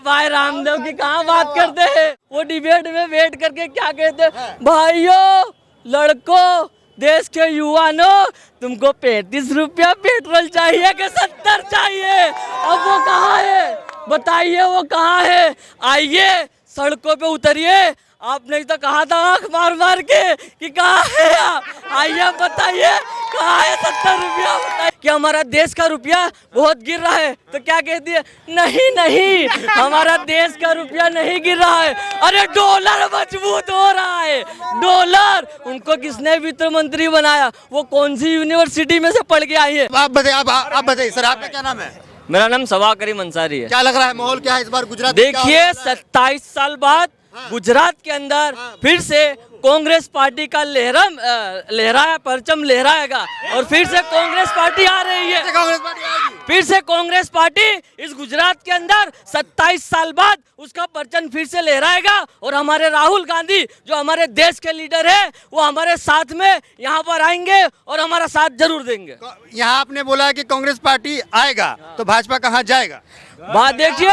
भाई रामदेव की कहाँ बात करते हैं, वो डिबेट में वेट करके क्या कहते हैं, भाइयों लड़कों देश के युवानों, तुमको 35 रुपया पेट्रोल चाहिए कि 70 चाहिए? अब वो कहाँ है बताइए, वो कहाँ है? आइए सड़कों पे उतरिए। आपने तो कहा था आंख मार मार के कि कहाँ है आप, आइए बताइए कहाँ है 70 रुपया? बताइए कि हमारा देश का रुपया बहुत गिर रहा है, तो क्या कहती है, नहीं नहीं हमारा देश का रुपया नहीं गिर रहा है, अरे डॉलर मजबूत हो रहा है। डॉलर उनको किसने वित्त मंत्री बनाया? वो कौन सी यूनिवर्सिटी में से पढ़ के आई है? आप बताइए सर, आपका क्या नाम है? मेरा नाम सवा करीम अंसारी है। क्या लग रहा है माहौल क्या है इस बार गुजरात? देखिए 27 साल बाद गुजरात के अंदर फिर से कांग्रेस पार्टी का लहराया परचम लहराएगा और फिर से कांग्रेस पार्टी आ रही है। कांग्रेस पार्टी आएगी। फिर से कांग्रेस पार्टी इस गुजरात के अंदर 27 साल बाद उसका परचम फिर से लहराएगा और हमारे राहुल गांधी जो हमारे देश के लीडर है वो हमारे साथ में यहाँ पर आएंगे और हमारा साथ जरूर देंगे। यहाँ आपने बोला है कि कांग्रेस पार्टी आएगा तो भाजपा कहाँ जाएगा? बात देखिए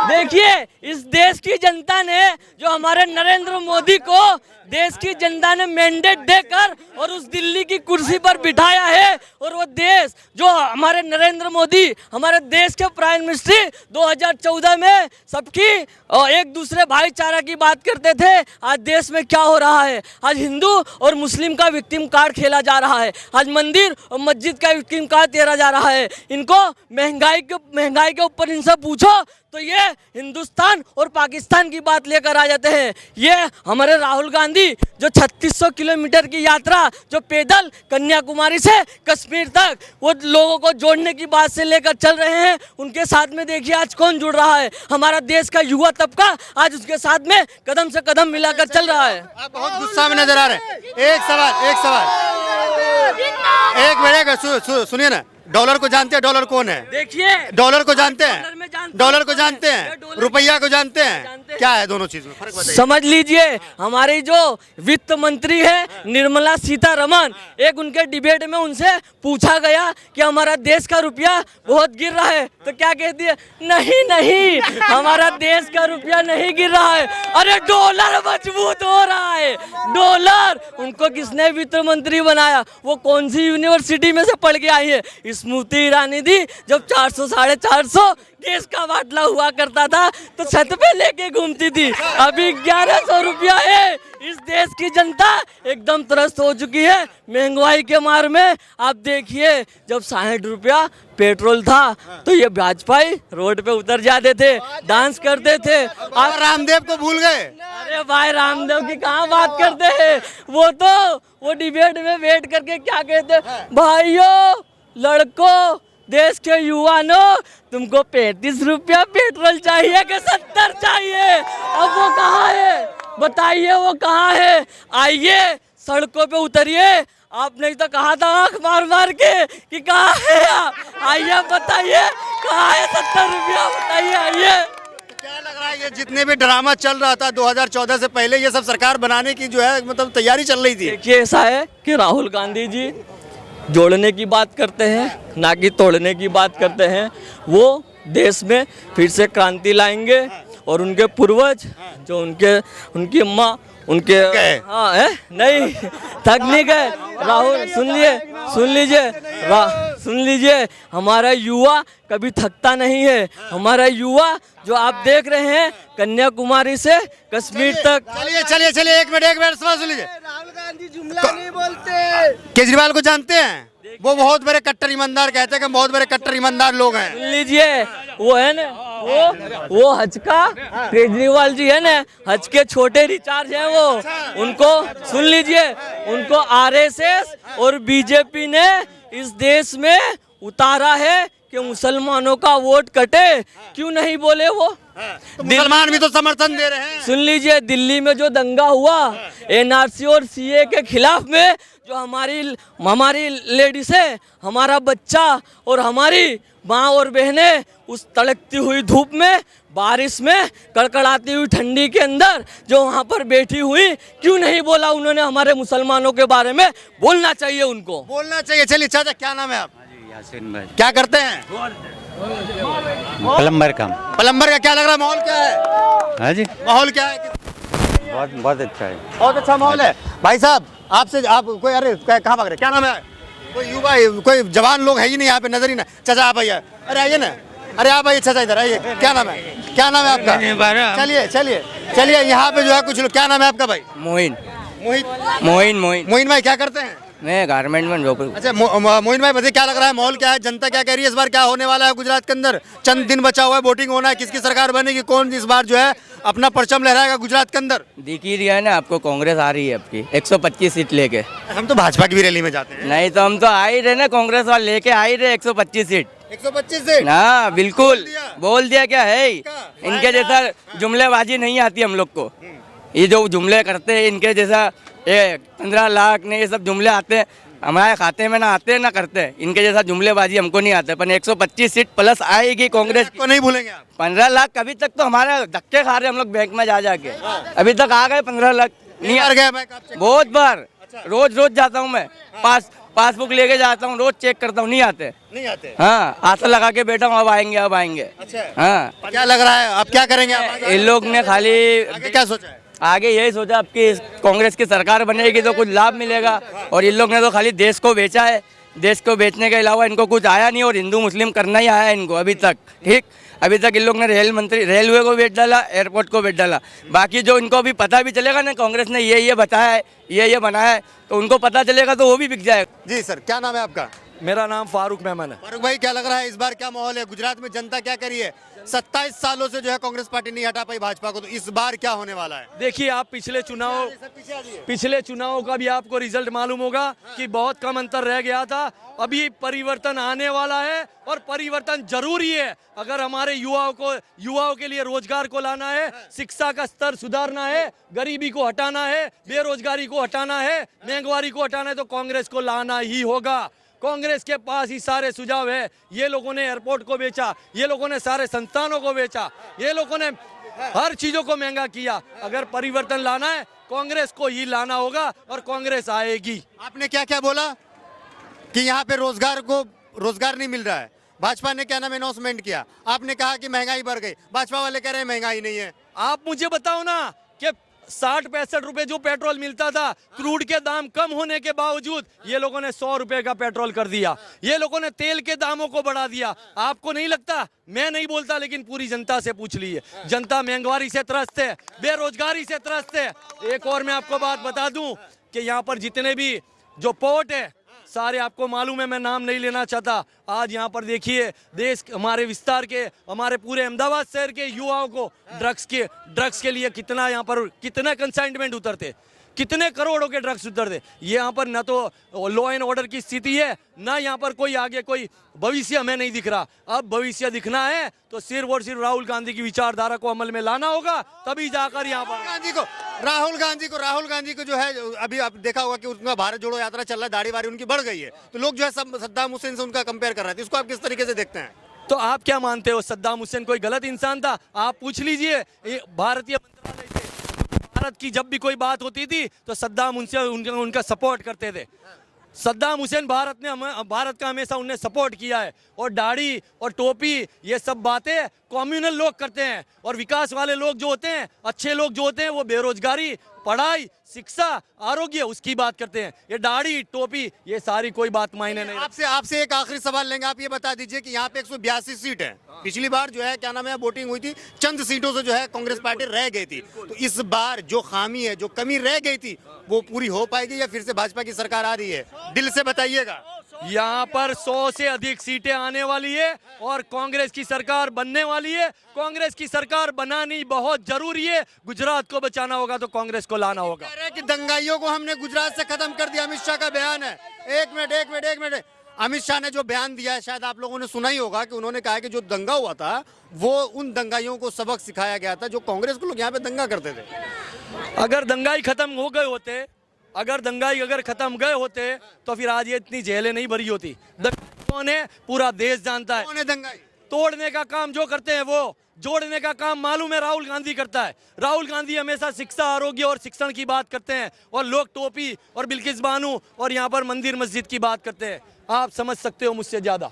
देखिए इस देश की जनता ने जो हमारे नरेंद्र मोदी को देश की जनता ने मैंडेट देकर और उस दिल्ली की कुर्सी पर बिठाया है, और वो देश जो हमारे नरेंद्र मोदी हमारे देश के प्राइम मिनिस्टर 2014 में सबकी एक दूसरे भाईचारा की बात करते थे। आज देश में क्या हो रहा है? आज हिंदू और मुस्लिम का विक्टिम कार्ड खेला जा रहा है, आज मंदिर और मस्जिद का विक्टिम कार्ड तेरा जा रहा है। इनको महंगाई के ऊपर इनसे पूछो तो ये हिंदुस्तान और पाकिस्तान की बात लेकर आ जाते हैं। ये हमारे राहुल गांधी जो 3600 किलोमीटर की यात्रा जो पैदल कन्याकुमारी से कश्मीर तक वो लोगों को जोड़ने की बात से लेकर चल रहे हैं, उनके साथ में देखिए आज कौन जुड़ रहा है? हमारा देश का युवा तबका आज उसके साथ में कदम से कदम मिलाकर चल रहा है। आप बहुत गुस्सा में नजर आ रहे हैं। एक सवाल सुनिए ना, डॉलर को जानते हैं? डॉलर कौन है? देखिए डॉलर को जानते हैं? डॉलर को जानते हैं? रुपया को जानते हैं? क्या है दोनों चीज में फर्क बताइए। समझ लीजिए हमारी जो वित्त मंत्री है निर्मला सीतारमण, एक उनके डिबेट में उनसे पूछा गया कि हमारा देश का रुपया बहुत गिर रहा है, तो क्या कहती है, नहीं नहीं हमारा देश का रुपया नहीं गिर रहा है, अरे डॉलर मजबूत हो रहा है। डॉलर उनको किसने वित्त मंत्री बनाया? वो कौन सी यूनिवर्सिटी में से पढ़ के आई है? स्मृति ईरानी थी। जब 400 450 गैस का बाटला हुआ करता था तो छत पे लेके घूमती थी, अभी 1100 रुपया है। इस देश की जनता एकदम त्रस्त हो चुकी है महंगाई के मार में। आप देखिए जब 60 रुपया पेट्रोल था तो ये भाजपाई रोड पे उतर जाते थे, डांस करते थे। आप रामदेव को भूल गए? अरे भाई रामदेव की कहाँ बात करते हैं, वो डिबेट में वेट करके क्या कहते हैं, भाइयों लड़कों देश के युवानों, तुमको 35 रुपया पेट्रोल चाहिए कि 70 चाहिए? अब वो कहाँ है बताइए, वो कहाँ है? आइए सड़कों पे उतरिए। आपने तो कहा था आंख मार मार के कि कहाँ है आप, आइए बताइए कहाँ है 70 रुपया? बताइए आइए। क्या लग रहा है ये जितने भी ड्रामा चल रहा था 2014 से पहले, ये सब सरकार बनाने की जो है मतलब तैयारी चल रही थी? देखिए ऐसा है कि राहुल गांधी जी जोड़ने की बात करते हैं ना कि तोड़ने की बात करते हैं। वो देश में फिर से क्रांति लाएंगे और उनके पूर्वज जो उनकी अम्मा उनके हाँ है नहीं थक नहीं गए। राहुल सुन लीजिए हमारा युवा कभी थकता नहीं है। हमारा युवा जो आप देख रहे हैं कन्याकुमारी से कश्मीर तक। चलिए एक मिनट सवाल सुन लीजिए। राहुल गांधी जुमला नहीं बोलते। केजरीवाल को जानते हैं? वो बहुत बड़े कट्टर ईमानदार कहते हैं कि बहुत बड़े कट्टर ईमानदार लोग हैं। सुन लीजिए वो है ना वो हज का केजरीवाल जी है ना, हज के छोटे रिचार्ज हैं वो। उनको सुन लीजिए, उनको आरएसएस और बीजेपी ने इस देश में उतारा है कि मुसलमानों का वोट कटे। क्यों नहीं बोले वो? तो मुसलमान भी तो समर्थन दे रहे हैं। सुन लीजिए दिल्ली में जो दंगा हुआ एनआरसी और सीए के खिलाफ में, जो हमारी लेडीज है, हमारा बच्चा और हमारी माँ और बहनें उस तड़कती हुई धूप में, बारिश में, कड़कड़ाती हुई ठंडी के अंदर जो वहाँ पर बैठी हुई, क्यों नहीं बोला उन्होंने? हमारे मुसलमानों के बारे में बोलना चाहिए, उनको बोलना चाहिए। चलिए चाचा क्या नाम है आप? यासीन भाई क्या करते हैं? प्लम्बर काम। प्लम्बर का क्या लग रहा है, माहौल क्या है? हाँ जी, माहौल क्या है? बहुत बहुत अच्छा है। बहुत अच्छा माहौल है। भाई साहब आपसे आप कोई, अरे कहाँ भाग रहे, क्या नाम है? कोई युवा, कोई जवान लोग है ही नहीं यहाँ पे, नजर ही ना। चाचा आप आइए, अरे आइए ना, अरे आप आइए चाचा, इधर आइए। क्या नाम है, क्या नाम है आपका? चलिए चलिए चलिए, यहाँ पे जो है कुछ लोग। क्या नाम है आपका भाई? मोइन मोहित। मोइन मोइन भाई क्या करते हैं? मैं गारमेंट में जॉब। अच्छा मोइन भाई बताइए, क्या लग रहा है, माहौल क्या है, जनता क्या कह रही है, इस बार क्या होने वाला है गुजरात के अंदर? चंद दिन बचा हुआ है, वोटिंग होना है, किसकी सरकार बनेगी, कौन इस बार जो है अपना परचम लहराएगा गुजरात के अंदर? दिख ही रहा है ना आपको, कांग्रेस आ रही है आपकी 125 सीट लेके। हम तो भाजपा की भी रैली में जाते हैं। नहीं तो हम तो आ ही रहे ना, कांग्रेस वाले लेके आ ही रहे 125 सीट 125 से ना, बिल्कुल बोल दिया क्या है। का? इनके जैसा जुमलेबाजी नहीं आती हम लोग को। ये जो जुमले करते हैं इनके जैसा, ये 15 लाख ने ये सब जुमले आते हैं हमारे खाते में, ना आते हैं ना करते हैं। इनके जैसा जुमलेबाजी हमको नहीं आते। पर 125 सीट प्लस आएगी कांग्रेस की। को नहीं भूलेंगे आप? 15 लाख अभी तक तो हमारे धक्के खा रहे हम लोग बैंक में जा जाके। अभी तक आ गए 15 लाख नहीं आ गया मैं आप check- बहुत बार रोज रोज जाता हूँ मैं, पासबुक लेके जाता हूँ, रोज चेक करता हूँ, नहीं आते। नहीं आते। हाँ, आशा लगा के बैठा हूँ, अब आएंगे अब आएंगे। अच्छा हाँ, क्या लग रहा है, आप क्या करेंगे आप? इन लोग ने खाली आगे क्या सोचा है? आगे यही सोचा आपकी कांग्रेस की सरकार बनेगी तो कुछ लाभ मिलेगा, और इन लोग ने तो खाली देश को बेचा है। देश को बेचने के अलावा इनको कुछ आया नहीं, और हिंदू मुस्लिम करना ही आया है इनको अभी तक। ठीक, अभी तक इन लोग ने रेलवे को बेच डाला, एयरपोर्ट को बेच डाला। बाकी जो इनको अभी पता भी चलेगा ना कांग्रेस ने ये बताया है, ये बनाया है, तो उनको पता चलेगा तो वो भी बिक जाएगा। जी सर, क्या नाम है आपका? मेरा नाम फारूक मेमन है। फारूक भाई क्या लग रहा है, इस बार क्या माहौल है गुजरात में, जनता क्या करी है? 27 सालों से जो है कांग्रेस पार्टी नहीं हटा पाई भाजपा को, तो इस बार क्या होने वाला है? देखिए आप पिछले चुनावों का भी आपको रिजल्ट मालूम होगा कि बहुत कम अंतर रह गया था। अभी परिवर्तन आने वाला है, और परिवर्तन जरूरी है। अगर हमारे युवाओं के लिए रोजगार को लाना है, शिक्षा का स्तर सुधारना है, गरीबी को हटाना है, बेरोजगारी को हटाना है, महंगाई को हटाना है, तो कांग्रेस को लाना ही होगा। कांग्रेस के पास ही सारे सुझाव है। ये लोगों ने एयरपोर्ट को बेचा, ये लोगों ने सारे संस्थानों को बेचा, ये लोगों ने हर चीजों को महंगा किया। अगर परिवर्तन लाना है कांग्रेस को ही लाना होगा, और कांग्रेस आएगी। आपने क्या क्या बोला कि यहाँ पे रोजगार नहीं मिल रहा है, भाजपा ने क्या नाम अनाउंसमेंट किया, आपने कहा कि महंगाई बढ़ गई, भाजपा वाले कह रहे हैं महंगाई नहीं है। आप मुझे बताओ ना कि 60-65 रुपए जो पेट्रोल मिलता था, क्रूड के दाम कम होने के बावजूद ये लोगों ने 100 रुपए का पेट्रोल कर दिया। ये लोगों ने तेल के दामों को बढ़ा दिया। आपको नहीं लगता? मैं नहीं बोलता, लेकिन पूरी जनता से पूछ लीजिए। जनता महंगाई से त्रस्त है, बेरोजगारी से त्रस्त है। एक और मैं आपको बात बता दूं कि यहाँ पर जितने भी जो पोर्ट है सारे आपको मालूम है, मैं नाम नहीं लेना चाहता। आज यहाँ पर देखिए देश हमारे विस्तार के, हमारे पूरे अहमदाबाद शहर के युवाओं को ड्रग्स के लिए कितना यहाँ पर कितने कंसाइनमेंट उतरते, कितने करोड़ों के ड्रग्स उतरते। ये यहाँ पर न तो लॉ एंड ऑर्डर की स्थिति है, ना यहाँ पर कोई आगे कोई भविष्य हमें नहीं दिख रहा। अब भविष्य दिखना है तो सिर्फ और सिर्फ राहुल गांधी की विचारधारा को अमल में लाना होगा, तभी जाकर यहाँ पर राहुल गांधी को जो है, अभी आप देखा होगा कि उनका भारत जोड़ो यात्रा चल रहा है, दाढ़ी वाड़ी उनकी बढ़ गई है, तो लोग जो है सद्दाम हुसैन से उनका कंपेयर कर रहे थे। इसको आप किस तरीके से देखते हैं? तो आप क्या मानते हो, सद्दाम हुसैन कोई गलत इंसान था? आप पूछ लीजिए भारतीय मंत्रालय से। भारत की जब भी कोई बात होती थी तो सद्दाम हुसैन उनका सपोर्ट करते थे। सद्दाम हुसैन भारत का हमेशा उनने सपोर्ट किया है। और दाढ़ी और टोपी ये सब बातें कम्युनल लोग करते हैं, और विकास वाले लोग जो होते हैं, अच्छे लोग जो होते हैं, वो बेरोजगारी, पढ़ाई, शिक्षा, आरोग्य उसकी बात करते हैं। ये दाढ़ी टोपी ये सारी कोई बात मायने नहीं। आपसे एक आखिरी सवाल लेंगे। आप ये बता दीजिए कि यहाँ पे 182 सीट है, पिछली बार जो है क्या नाम है वोटिंग हुई थी, चंद सीटों से जो है कांग्रेस पार्टी रह गई थी, तो इस बार जो खामी है, जो कमी रह गई थी, वो पूरी हो पाएगी या फिर से भाजपा की सरकार आ रही है? दिल से बताइएगा। यहाँ पर 100 से अधिक सीटें आने वाली है, और कांग्रेस की सरकार बनने वाली है। कांग्रेस की सरकार बनानी बहुत जरूरी है। गुजरात को बचाना होगा तो कांग्रेस को लाना होगा। कह रहे हैं कि दंगाइयों को हमने गुजरात से खत्म कर दिया, अमित शाह का बयान है। एक मिनट, अमित शाह ने जो बयान दिया है, शायद आप लोगों ने सुना ही होगा कि उन्होंने कहा कि जो दंगा हुआ था वो उन दंगाइयों को सबक सिखाया गया था जो कांग्रेस के लोग यहाँ पे दंगा करते थे। अगर दंगाई खत्म हो गए होते, अगर खत्म गए होते तो फिर आज ये इतनी जेलें नहीं भरी होती। दंगाइयों ने पूरा देश जानता है। कौन है दंगाई? तोड़ने का काम जो करते हैं वो, जोड़ने का काम मालूम है राहुल गांधी करता है। राहुल गांधी हमेशा शिक्षा, आरोग्य और शिक्षण की बात करते हैं और लोग टोपी और बिल्किस बानो और यहाँ पर मंदिर मस्जिद की बात करते हैं। आप समझ सकते हो मुझसे ज्यादा।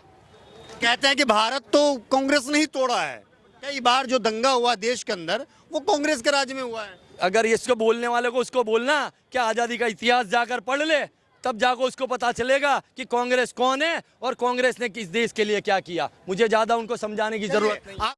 कहते हैं कि भारत तो कांग्रेस ने ही तोड़ा है, कई बार जो दंगा हुआ देश के अंदर वो कांग्रेस के राज में हुआ है। अगर इसको बोलने वाले को उसको बोलना क्या आज़ादी का इतिहास जाकर पढ़ ले, तब जाकर उसको पता चलेगा कि कांग्रेस कौन है और कांग्रेस ने किस देश के लिए क्या किया। मुझे ज़्यादा उनको समझाने की जरूरत नहीं।